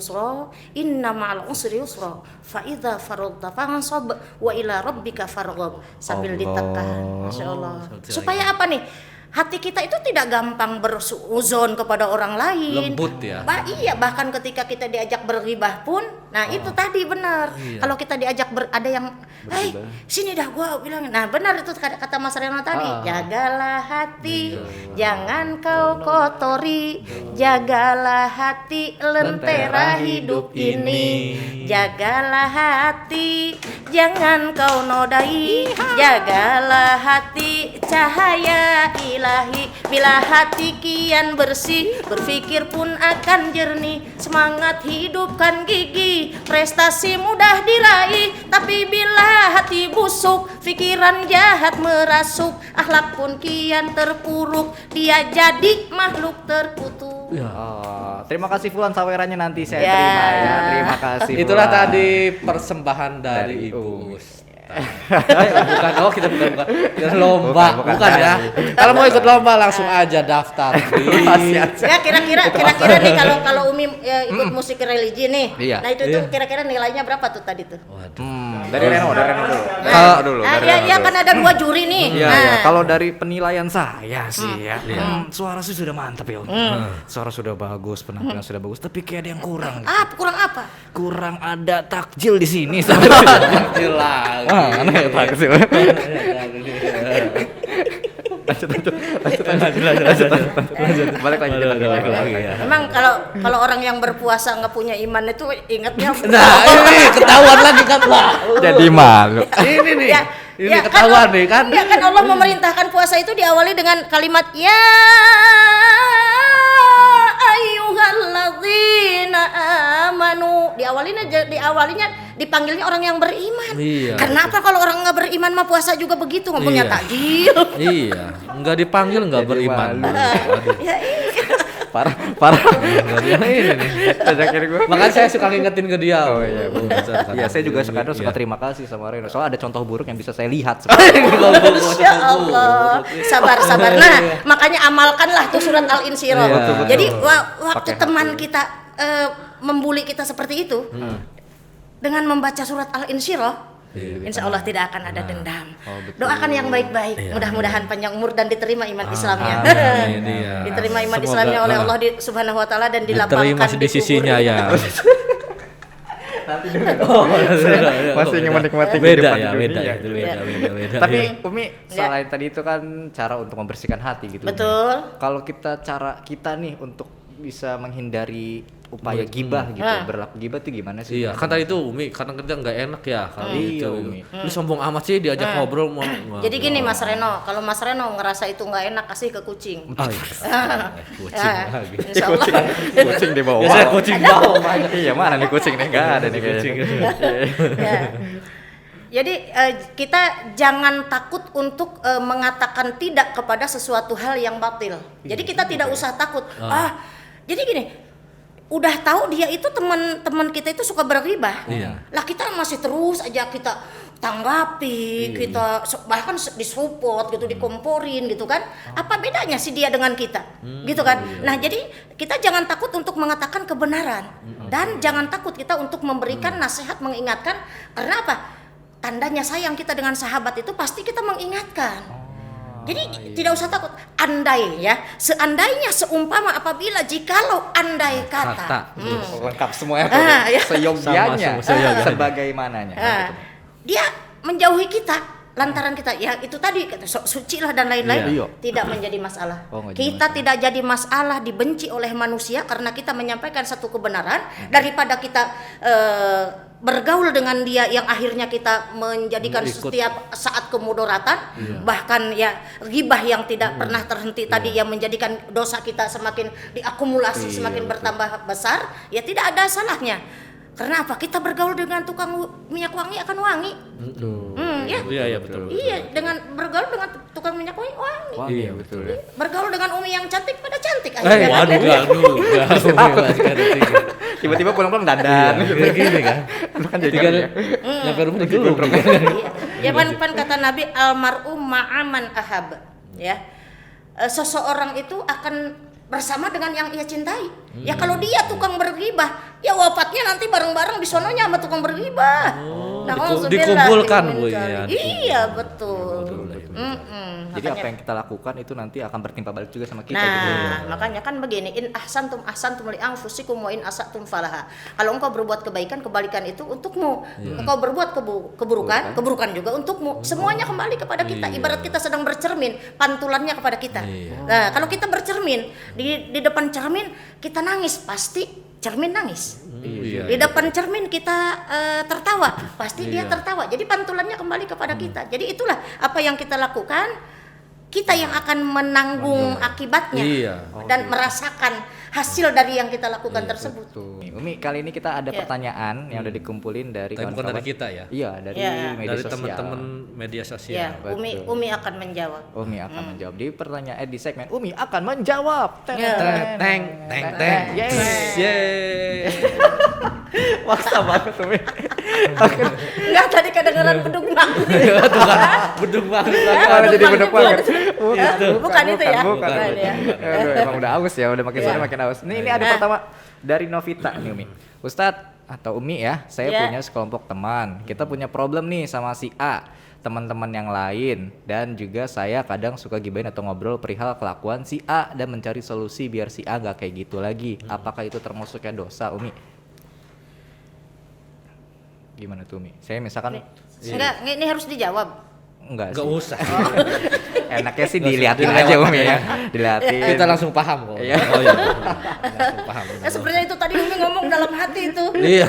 yusra fa idza faradta fansab wa ila rabbika farghab. Sambil ditekan, masyaallah. Supaya apa nih? Hati kita itu tidak gampang bersuuzon kepada orang lain. Lembut ya. Iya, bahkan ketika kita diajak berghibah pun Nah itu tadi benar. Kalau kita diajak ada yang, hei sini dah gua bilang. Nah benar itu kata Mas Reno tadi. Jagalah hati, jangan kau kotori. Jagalah hati, lentera hidup ini. Jagalah hati, jangan kau nodai. Jagalah hati, cahaya ilahi. Bila hati kian bersih, berpikir pun akan jernih. Semangat hidupkan gigi. Prestasi mudah diraih, tapi bila hati busuk, pikiran jahat merasuk, akhlak pun kian terpuruk, dia jadi makhluk terkutuk. Ya. Terima kasih Fulan sawerannya nanti saya terima ya. Terima kasih. Itulah Fulan. tadi persembahan dari Ibu. Kita bukan lomba, bukan ya. Kalau mau ikut lomba langsung aja daftar. Ya kira-kira nih kalau Umi ikut musik religi nih. Iya. Nah itu kira-kira nilainya berapa tuh tadi tuh? Dari Reno dulu. Ya kan ada 2 juri nih. Iya. Kalau dari penilaian saya sih ya, suara sih sudah mantap ya. Suara sudah bagus, penampilan sudah bagus, tapi kayak ada yang kurang. Kurang apa? Kurang ada takjil di sini. Takjil lagi. Aneh ya takjil. Lanjut. Balik lagi. Emang kalau orang yang berpuasa nggak punya iman itu ingatnya. Nah ini ketahuan lagi kan lah. Jadi malu. Ini nih. Ini Ya, ketahuan nih kan. Ya kan Allah memerintahkan puasa itu diawali dengan kalimat ya ayyuhalladzina amanu. Diawalinya dipanggilnya orang yang beriman. Iya. Kenapa kalau orang nggak beriman mah puasa juga begitu nggak punya takjil? Iya, nggak dipanggil nggak Jadi beriman. malu. Ya iya. Parah. Nggak dia ini nih. Makanya saya suka ngingetin ke dia. Oh iya, Iya, saya juga suka terima kasih sama Reno. Soalnya ada contoh buruk yang bisa saya lihat. Masya Allah, sabar. Nah, makanya amalkanlah tuh surat Al-Insyirah. Jadi waktu teman kita membuli kita seperti itu, dengan membaca surat Al-Insyirah, insya Allah tidak akan ada dendam. Doakan yang baik-baik. Mudah-mudahan panjang umur dan diterima iman Islamnya. Diterima iman Islamnya oleh Allah Subhanahu Wa Taala dan dilapangkan di sisinya ya. Masih ingin menikmati beda kehidupan ya, di beda. dunia. Tapi Umi selain tadi itu kan cara untuk membersihkan hati gitu. Betul. Kalau cara kita nih untuk bisa menghindari upaya gibah gitu, berlaku gibah tuh gimana sih? Iya, kan tadi itu Umi kadang kita nggak enak ya kalau Iya, gitu. Umi. Lu sombong amat sih diajak ngobrol mau. Jadi gini Mas Reno, kalau Mas Reno ngerasa itu nggak enak kasih ke kucing. Kucing lagi. Insya Allah. Kucing di bawah. Biasanya kucing bawah banyak. Iya, mana nih kucing nih? Enggak ada nih kucing. Ya. Jadi kita jangan takut untuk mengatakan tidak kepada sesuatu hal yang batil. Jadi kita tidak usah takut. Jadi gini, udah tahu dia itu teman kita itu suka berghibah. Lah kita masih terus aja kita tanggapi, kita bahkan disupport gitu, dikomporin gitu kan. Apa bedanya sih dia dengan kita? Gitu kan. Nah, jadi kita jangan takut untuk mengatakan kebenaran dan jangan takut kita untuk memberikan nasihat, mengingatkan. Karena apa? Tandanya sayang kita dengan sahabat itu pasti kita mengingatkan. Jadi tidak usah takut. Andai ya, seandainya seumpama apabila jikalau andai kata. Lengkap semuanya. Ya. Seyogianya, sebagaimananya. Dia menjauhi kita lantaran kita ya itu tadi suci lah dan lain-lain, tidak menjadi masalah. Kita tidak jadi masalah dibenci oleh manusia karena kita menyampaikan satu kebenaran daripada kita bergaul dengan dia yang akhirnya kita menjadikan setiap saat kemudaratan, bahkan ya ghibah yang tidak pernah terhenti tadi yang menjadikan dosa kita semakin diakumulasi, semakin bertambah besar, ya tidak ada salahnya. Karena apa? Kita bergaul dengan tukang minyak wangi akan wangi. Iya betul. Iya, dengan bergaul dengan tukang minyak wangi. Iya betul. Bergaul dengan umi yang cantik pada cantik aja. Waduh. Tiba-tiba pulang-pulang dandan. Gini kan. Kan jadi nyampe rumah digelung. Ya pan kata Nabi almar'um ma'aman ahab. Ya. Seseorang itu akan bersama dengan yang ia cintai. Ya kalau dia tukang berghibah, ya wafatnya nanti bareng-bareng di sononya sama tukang berghibah. Dikumpulkan, Bu. Iya, betul. Jadi apa yang kita lakukan itu nanti akan bertimpa balik juga sama kita Nah, gitu. makanya kan begini, in ahsantum li anfusikum wa in asatum falaha. Kalau engkau berbuat kebaikan, kebalikan itu untukmu. Engkau berbuat keburukan juga untukmu. Semuanya kembali kepada kita. Ibarat kita sedang bercermin, pantulannya kepada kita. Nah, kalau kita bercermin di depan cermin kita nangis, pasti cermin nangis. Di depan cermin kita tertawa, pasti dia tertawa. Jadi pantulannya kembali kepada kita. Jadi itulah apa yang kita lakukan. Kita yang akan menanggung akibatnya dan merasakan hasil dari yang kita lakukan tersebut. Umi, kali ini kita ada pertanyaan yang udah dikumpulin dari bukan dari kita ya? Iya, dari media dari sosial. teman-teman media sosial. Ya, Umi akan menjawab. Umi akan menjawab di pertanyaan di segmen Umi akan menjawab. Teng. Maksa banget Umi. Enggak, tadi kedengeran beduk banget. Beduk banget. Jadi beduk banget. Bukan itu ya. Bukan. Ya. Emang udah aus ya, udah makin sore makin aus. Ini ada pertama dari Novita nih Umi. Ustadz atau Umi ya, saya punya sekelompok teman. Kita punya problem nih sama si A, teman-teman yang lain, dan juga saya kadang suka gibahin atau ngobrol perihal kelakuan si A dan mencari solusi biar si A gak kayak gitu lagi. Apakah itu termasuknya dosa, Umi? Gimana tuh, Umi? Saya misalkan Enggak, ini harus dijawab. Enggak usah. Enaknya sih dilihatin aja Umi ya. Dilihatin. Kita langsung paham kok. Iya. Langsung paham. Sebenarnya itu tadi Umi ngomong dalam hati itu. Iya.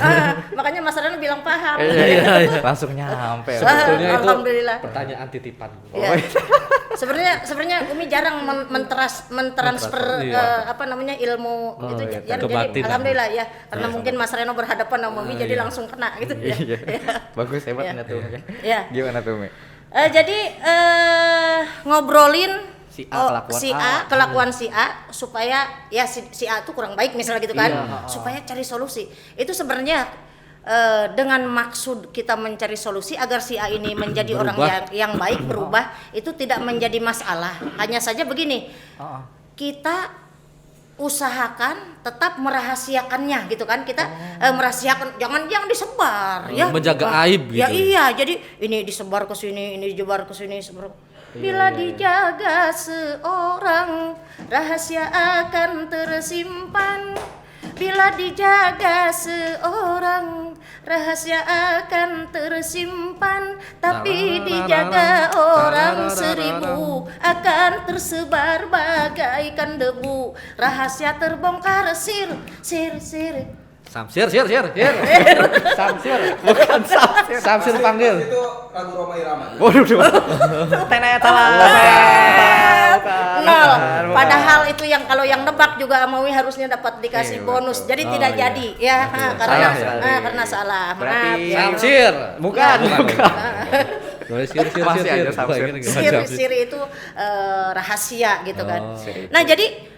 Makanya Mas Rano bilang paham. Iya. Langsung nyampe. Sebetulnya itu Alhamdulillah. pertanyaan titipan. Ya. Sebenarnya Umi jarang mentransfer ilmu itu jadi alhamdulillah ya, karena mungkin Mas Reno berhadapan sama Umi jadi langsung kena gitu ya. Bagus, hebat enggak tuh? Iya. Gimana tuh, Umi? Jadi ngobrolin si A kelakuan si A supaya ya si A tuh kurang baik misalnya gitu kan, supaya cari solusi. Itu sebenarnya dengan maksud kita mencari solusi agar si A ini menjadi orang yang baik, berubah, itu tidak menjadi masalah. Hanya saja begini, kita usahakan tetap merahasiakannya gitu kan, kita merahasiakan, jangan yang disebar ya, menjaga aib gitu. Ya iya, jadi ini disebar ke sini, ini disebar ke sini, bila dijaga seorang rahasia akan tersimpan. Bila dijaga seorang rahasia akan tersimpan, tapi dijaga orang 1000 akan tersebar bagaikan debu. Rahasia terbongkar sir. Samsir. Bukan Samsir. Samsir panggil. Itu lagu Roma Irama. Waduh. Nol. Padahal itu yang kalau yang nebak juga Amawi harusnya dapat dikasih bonus. Jadi tidak jadi ya, karena salah. Maaf ya. Samsir. Bukan. Sir itu rahasia gitu kan. Nah, jadi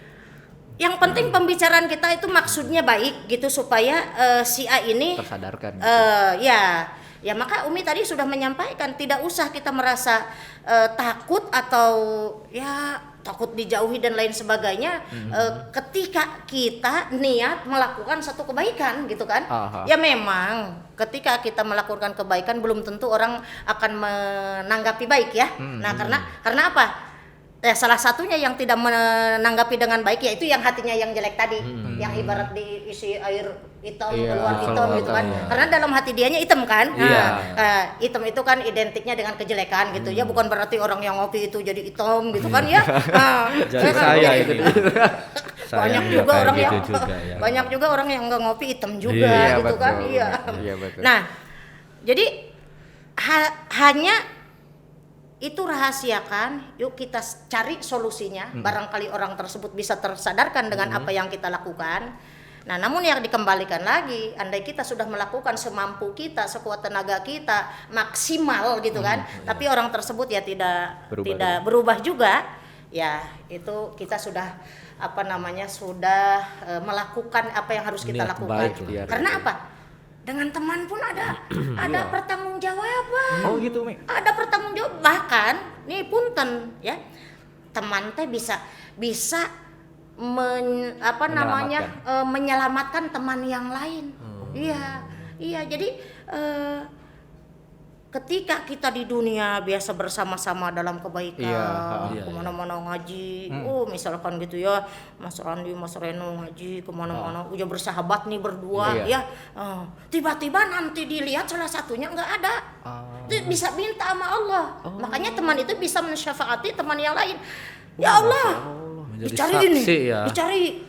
yang penting pembicaraan kita itu maksudnya baik gitu supaya si A ini tersadarkan. Ya maka Umi tadi sudah menyampaikan, tidak usah kita merasa takut atau ya takut dijauhi dan lain sebagainya. Ketika kita niat melakukan satu kebaikan gitu kan. Ya memang ketika kita melakukan kebaikan belum tentu orang akan menanggapi baik ya. Nah, karena apa? Ya, salah satunya yang tidak menanggapi dengan baik yaitu yang hatinya yang jelek tadi, yang ibarat diisi air hitam keluar hitam gitu kan. Karena dalam hati dianya hitam kan. Hitam itu kan identiknya dengan kejelekan gitu ya, bukan berarti orang yang ngopi itu jadi hitam gitu kan ya. Jadi saya itu. Banyak juga orang yang nggak ngopi hitam juga gitu kan. Iya. Nah, jadi hanya itu rahasiakan, yuk kita cari solusinya. Barangkali orang tersebut bisa tersadarkan dengan apa yang kita lakukan. Nah, namun yang dikembalikan lagi, andai kita sudah melakukan semampu kita, sekuat tenaga kita, maksimal gitu kan, tapi orang tersebut ya tidak berubah juga, ya itu kita sudah sudah melakukan apa yang harus kita lakukan. Karena apa? Dengan teman pun ada pertanggungjawaban. Oh gitu, Mi. Ada pertanggungjawaban, bahkan nih punten ya. Teman teh bisa menyelamatkan teman yang lain. Iya. Jadi ketika kita di dunia biasa bersama-sama dalam kebaikan, kemana-mana ngaji, misalkan gitu ya, Mas Randi, Mas Reno ngaji kemana-mana, udah bersahabat nih berdua, tiba-tiba nanti dilihat salah satunya nggak ada, bisa minta sama Allah, makanya teman itu bisa mensyafaati teman yang lain, ya Allah. Dicari ini, dicari.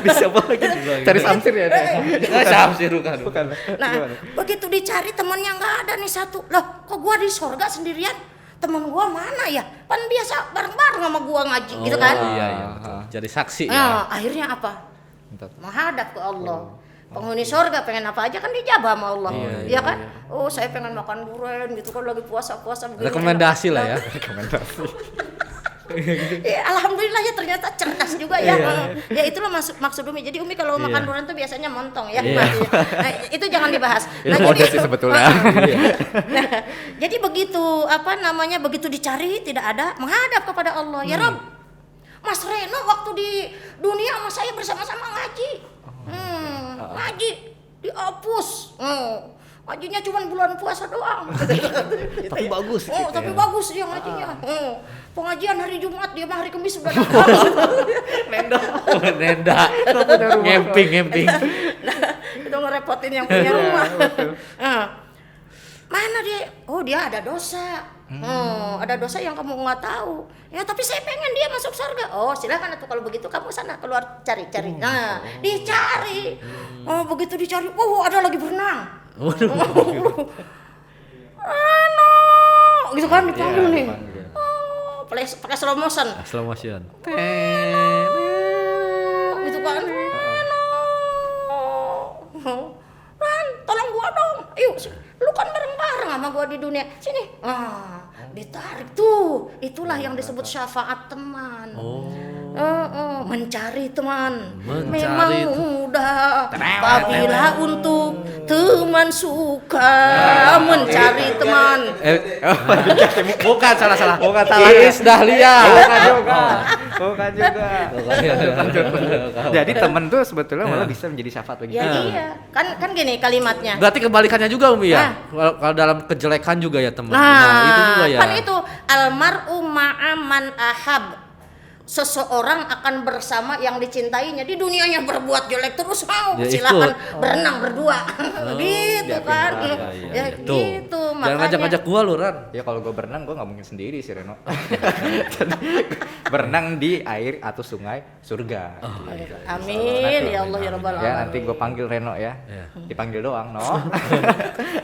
Bisa apa lagi? Cari samsir ya? Samsir bukan. Nah, begitu dicari temannya nggak ada nih satu. Loh, kok gua di surga sendirian? Teman gua mana ya? Kan biasa bareng-bareng sama gua ngaji gitu kan? Iya. Jadi saksi ya. Akhirnya apa? Menghadap ke Allah. Penghuni surga pengen apa aja kan dijabah sama Allah, ya kan? Oh, saya pengen makan durian gitu kan lagi puasa begini. Rekomendasi lah ya. Alhamdulillah ya ternyata cerdas juga ya. Ya itulah maksud Umi. Jadi Umi kalau makan durian tuh biasanya montong ya. Nah, itu jangan dibahas. Nah, jadi sebetulnya. Nah, jadi begitu dicari tidak ada, menghadap kepada Allah. Ya Rob, Mas Reno waktu di dunia sama saya bersama-sama ngaji. Ngaji dihapus. Ngajinya cuma bulan puasa doang. Tapi bagus. Tapi bagus dia ngajinya. Pengajian hari Jumat dia hari Kamis sudah. Nenda. Ngemping. Nah, itu ngerepotin yang punya rumah. Mana dia? Oh, dia ada dosa. Ada dosa yang kamu nggak tahu. Ya, tapi saya pengen dia masuk surga. Oh, silakan tuh kalau begitu kamu sana keluar cari. Nah, dicari. Oh, begitu dicari. Oh, ada lagi berenang. Gitu kan dipanggil nih. Oh, pakai slow motion. Gitu kan. Ran, tolong gua dong. Ayo, lu kan bareng-bareng sama gua di dunia. Sini. Ditarik tuh. Itulah yang disebut syafaat teman. Mencari teman. Memang mudah apabila untuk teman suka mencari teman. Bukan salah. Bukan Iis Dahlia. Bukan juga. Jadi teman tuh sebetulnya malah bisa menjadi syafaat bagi kita. Iya. Kan gini kalimatnya. Berarti kebalikannya juga Umi ya. Kalau dalam kejelekan juga ya teman. Nah, itu juga ya. Kan itu almar'u ma'aman ahab. Seseorang akan bersama yang dicintainya. Di dunianya berbuat jelek terus silakan berenang berdua. Gitu kan. Ya gitu. Jangan ngajak-ngajak gua lu Ran. Ya kalau gua berenang gua enggak mungkin sendiri sih Reno. Berenang di air atau sungai surga. Amin ya Allah ya Rabbal alamin. Ya nanti gua panggil Reno ya. Dipanggil doang, no.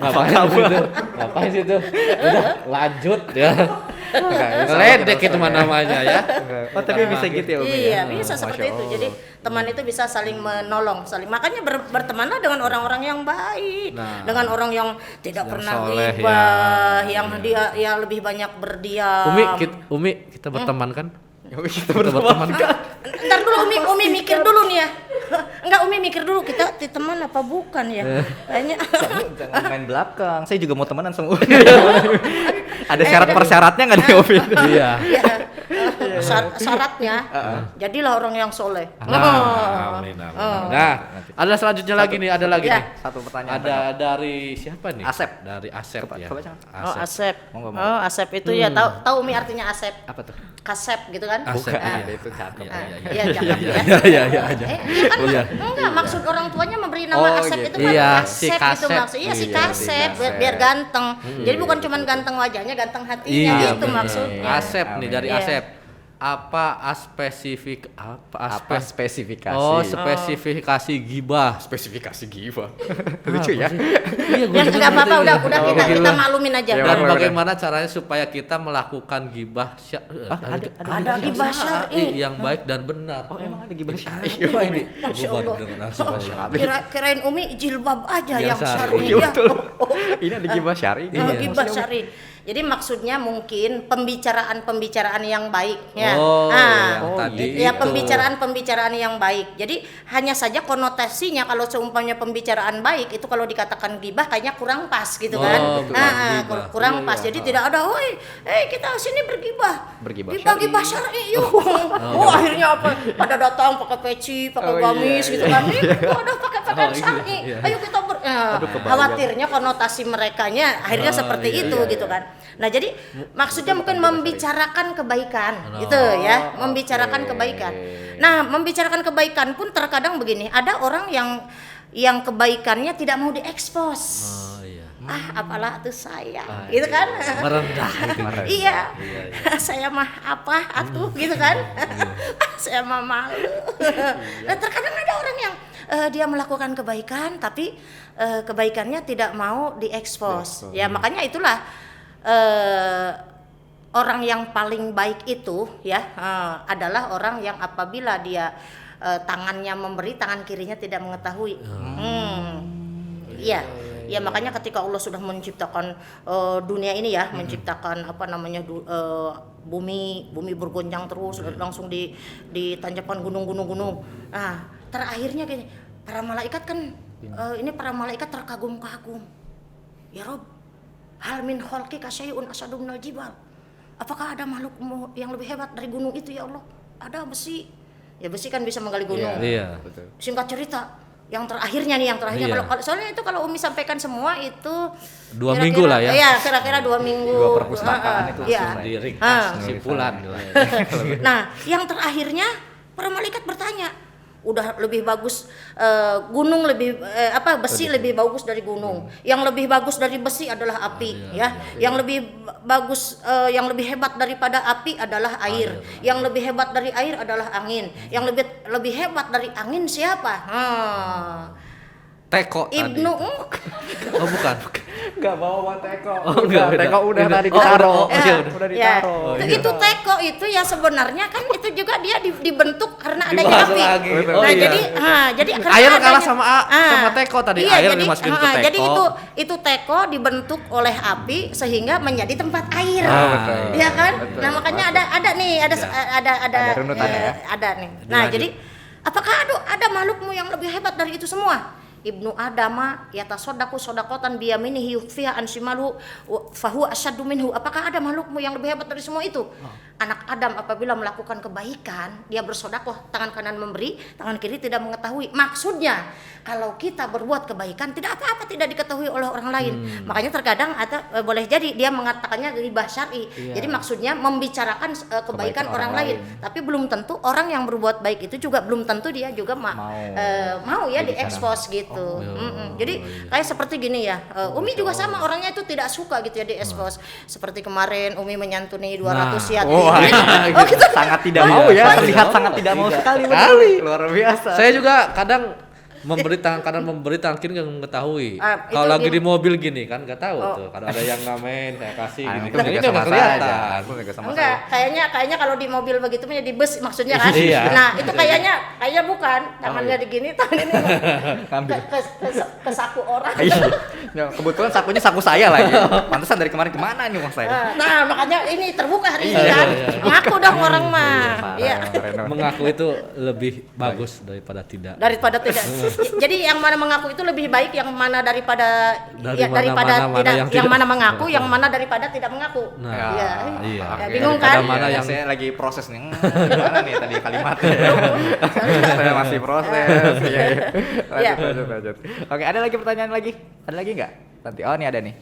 Ngapain sih itu? Udah lanjut ya. Ledek itu namanya ya. Tapi bisa gitu ya Umi. Iya, bisa seperti itu. Jadi teman itu bisa saling menolong, makanya bertemanlah dengan orang-orang yang baik, dengan orang yang tidak pernah ghibah, yang dia ya lebih banyak berdiam. Umi kita berteman kan? Kita berteman kan? Ntar dulu Umi mikir dulu nih ya. Enggak, Umi mikir dulu kita teman apa bukan ya? Kayaknya jangan main belakang. Saya juga mau temenan sama Umi. Ada syarat persyaratnya enggak nih Umi? Iya. Syaratnya jadilah orang yang soleh. Amin. Nah, ada selanjutnya lagi nih, nih. Satu pertanyaan. Ada dari siapa nih? Asep. Dari Asep ya. Asep. Asep itu ya tahu Umi artinya Asep. Apa tuh? Kasep gitu kan? Asep. Itu cakep. Iya, cakep ya. Iya. Enggak, maksud orang tuanya memberi nama Asep itu kan Kasep gitu maksudnya. Iya si Kasep biar ganteng. Jadi bukan cuma ganteng wajahnya, ganteng hatinya gitu maksudnya. Asep nih dari Asep. Apa spesifikasi? Oh, spesifikasi gibah. Spesifikasi gibah. Lucu ya. Ya enggak apa-apa, udah kita maklumin aja. Dan bagaimana caranya supaya kita melakukan gibah ada gibah syar'i yang baik dan benar. Oh, emang ada gibah syar'i. Iya ini. Kirain Umi jilbab aja yang syar'i. Ini ada gibah syar'i. Gibah syar'i. Jadi maksudnya mungkin pembicaraan yang baik ya. Tadi ya pembicaraan yang baik. Jadi hanya saja konotasinya kalau seumpamanya pembicaraan baik itu kalau dikatakan gibah kayaknya kurang pas gitu kan. Kurang pas. Jadi tidak ada, kita sini bergibah. Gibah syar'i yuk. Akhirnya apa? Pada datang pakai peci, pakai gamis gitu kan. Ada pakai kan syar'i. Ayo kita khawatirnya konotasi merekanya akhirnya seperti itu gitu kan. Nah, jadi maksudnya mungkin membicarakan kebaikan gitu ya, membicarakan kebaikan. Nah, membicarakan kebaikan pun terkadang begini, ada orang yang kebaikannya tidak mau diekspos. Apalah tuh saya, gitu kan? Merendah gitu. Iya. Saya mah apa atuh gitu kan? Saya mah malu. Nah, terkadang ada orang yang dia melakukan kebaikan tapi kebaikannya tidak mau diekspos. Ya, makanya itulah orang yang paling baik itu ya adalah orang yang apabila dia tangannya memberi, tangan kirinya tidak mengetahui. Iya. Ya, makanya ketika Allah sudah menciptakan dunia ini ya, menciptakan bumi bergoncang terus, langsung ditancapkan gunung-gunung. Nah, terakhirnya gini, para malaikat kan para malaikat terkagum-kagum. Ya Rob, hal min khalqika syai'un asadu minal jibal. Apakah ada makhluk yang lebih hebat dari gunung itu ya Allah? Ada besi. Ya, besi kan bisa menggali gunung. Iya. Singkat cerita, yang terakhirnya kalau soalnya itu kalau Umi sampaikan semua itu 2 minggu lah ya. Iya, kira-kira 2 minggu. 2 perpustakaan itu di ringkas kesimpulan. Nah, yang terakhirnya para malaikat bertanya, udah lebih bagus gunung besi lebih bagus dari gunung. Yang lebih bagus dari besi adalah api, Yang lebih bagus yang lebih hebat daripada api adalah air. Yang lebih hebat dari air adalah angin. Yang lebih hebat dari angin siapa? Teko Ibnu Oh, bukan. Enggak bawa Teko. Teko udah tadi ditaruh. Udah ditaruh. Itu Teko itu ya sebenarnya kan itu juga dia dibentuk karena adanya api. Jadi air kalah sama Teko tadi. Air dimasukin ke Teko. Jadi itu Teko dibentuk oleh api sehingga menjadi tempat air. Iya kan? Nah, makanya ada runutannya ya. Ada nih. Nah, jadi apakah ada makhlukmu yang lebih hebat dari itu semua? Ibnu Adama yatasodaku sodakotan biyaminihi yukfiha ansimalu fahu asyadu minhu. Apakah ada makhlukmu yang lebih hebat dari semua itu? Anak Adam apabila melakukan kebaikan, dia bersodakoh, tangan kanan memberi, tangan kiri tidak mengetahui. Maksudnya kalau kita berbuat kebaikan tidak apa-apa tidak diketahui oleh orang lain. Makanya terkadang boleh jadi dia mengatakannya ghibah syar'i. Jadi maksudnya membicarakan kebaikan orang lain. Tapi belum tentu orang yang berbuat baik itu juga belum tentu dia juga mau ya diekspos gitu. Jadi kayak seperti gini ya. Umi juga sama, orangnya itu tidak suka gitu ya diekspos. Seperti kemarin Umi menyantuni 200 yatim. Gitu. Sangat tidak mau ya, terlihat sangat tidak mau sekali. Luar biasa. Saya juga kadang memberi tangan kanan memberi tangan kiri nggak mengetahui. Kalau lagi di mobil gini kan nggak tahu tuh. Kalau ada yang ngamen saya kasih gini. Ini nggak kelihatan. Enggak, kayaknya kalau di mobil begitu punya di bus maksudnya kan. Nah itu kayaknya bukan tangannya di gini, tangan ini ke saku orang. Kebetulan sakunya saku saya lagi. Pantesan dari kemarin kemana ini uang saya. Nah makanya ini terbuka hari ini kan. Mengaku dong orang mah. Iya. Mengaku itu lebih bagus daripada tidak. Jadi yang mana mengaku itu lebih baik, yang mana daripada yang mana mengaku, yang mana daripada tidak mengaku. Iya. Bingung kan? Mana yang saya lagi proses nih. Gimana nih tadi kalimatnya? Saya masih proses. Lanjut. Oke, ada lagi pertanyaan lagi? Ada lagi nggak? Nanti ini ada nih.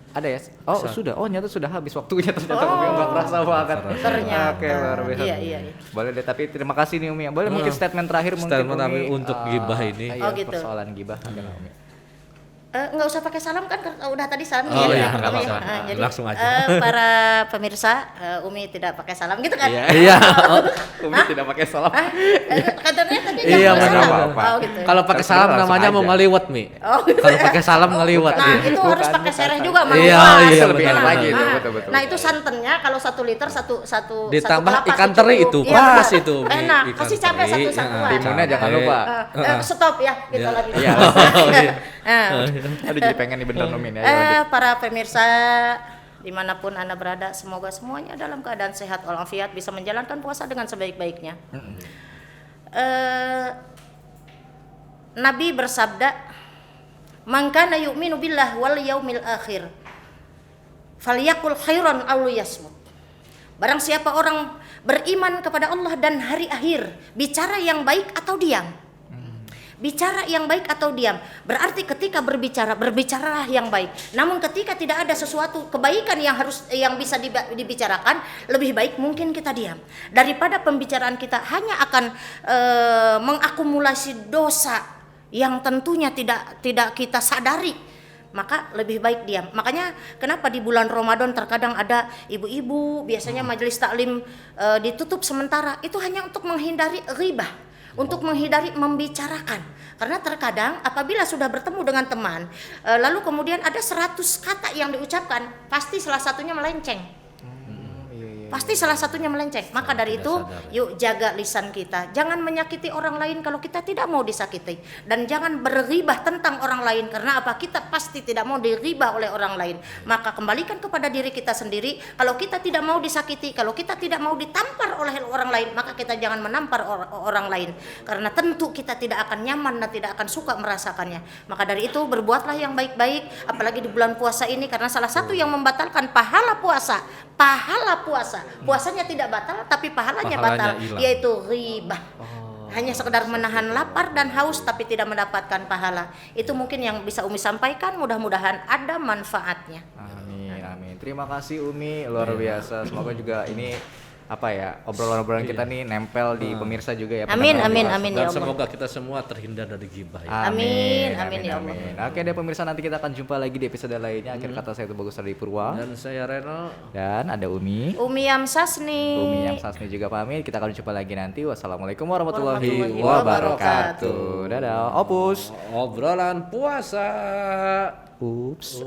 Ada ya? Oh sudah. Oh ternyata sudah habis waktunya ternyata. Umi nggak kerasa banget. Ternyata. Oke, luar biasa. Iya. Boleh deh, tapi terima kasih nih Umi. Boleh mungkin statement terakhir untuk gibah ini. Gitu. Persoalan gibah ada Umi. Nggak usah pakai salam kan, udah tadi salam jadi langsung aja. Para pemirsa, Umi tidak pakai salam gitu kan? Iya. Umi tidak pakai salam. Katanya tadi iya benar. Gitu. Kalau pakai salam namanya mau ngeliwat Mi. Kalau pakai salam ngeliwat. Nah itu harus pakai sereh juga. Iya lebih enak lagi itu betul. Nah itu santannya kalau 1 liter satu ditambah ikan teri itu pas itu. Enak. Kasih cabai satu. Timunnya jangan lupa. Stop ya kita lagi. Aduh jadi pengen nih beneran Umi ya. Para pemirsa dimanapun Anda berada, semoga semuanya dalam keadaan sehat walafiat, bisa menjalankan puasa dengan sebaik-baiknya. Nabi bersabda, "Man kana yu'minu billah wal yaumil akhir falyakul khairan aw liyasmut." Barang siapa orang beriman kepada Allah dan hari akhir, bicara yang baik atau diam. Bicara yang baik atau diam. Berarti ketika berbicara, berbicaralah yang baik. Namun ketika tidak ada sesuatu kebaikan yang bisa dibicarakan, lebih baik mungkin kita diam. Daripada pembicaraan kita hanya akan mengakumulasi dosa yang tentunya tidak kita sadari. Maka lebih baik diam. Makanya kenapa di bulan Ramadan terkadang ada ibu-ibu biasanya majelis taklim ditutup sementara, itu hanya untuk menghindari ghibah. Untuk menghindari membicarakan, karena terkadang apabila sudah bertemu dengan teman lalu kemudian ada 100 kata yang diucapkan, pasti salah satunya melenceng. Pasti salah satunya melenceng. Maka dari itu yuk jaga lisan kita, jangan menyakiti orang lain kalau kita tidak mau disakiti, dan jangan berghibah tentang orang lain, karena apa, kita pasti tidak mau diribah oleh orang lain. Maka kembalikan kepada diri kita sendiri. Kalau kita tidak mau disakiti, kalau kita tidak mau ditampar oleh orang lain, maka kita jangan menampar orang lain, karena tentu kita tidak akan nyaman dan tidak akan suka merasakannya. Maka dari itu berbuatlah yang baik-baik, apalagi di bulan puasa ini, karena salah satu yang membatalkan pahala puasa, puasanya tidak batal tapi pahalanya batal, hilang. yaitu ghibah. Hanya sekedar menahan lapar dan haus tapi tidak mendapatkan pahala. Itu mungkin yang bisa Umi sampaikan, mudah-mudahan ada manfaatnya. Amin. Terima kasih Umi, luar biasa. Semoga juga ini obrolan-obrolan kita nih nempel di pemirsa juga ya. Amin ya amin Dan ya Allah. semoga kita semua terhindar dari ghibah ya. Amin ya Allah. Oke deh pemirsa, nanti kita akan jumpa lagi di episode lainnya. Akhir kata saya itu Bagus dari Purwa. Dan saya Reno. Dan ada Umi Yamsasni Yamsasni juga pamit. Kita akan jumpa lagi nanti. Wassalamualaikum warahmatullahi Warahmatullahi wabarakatuh. Dadah. Opus. Obrolan puasa. Ups.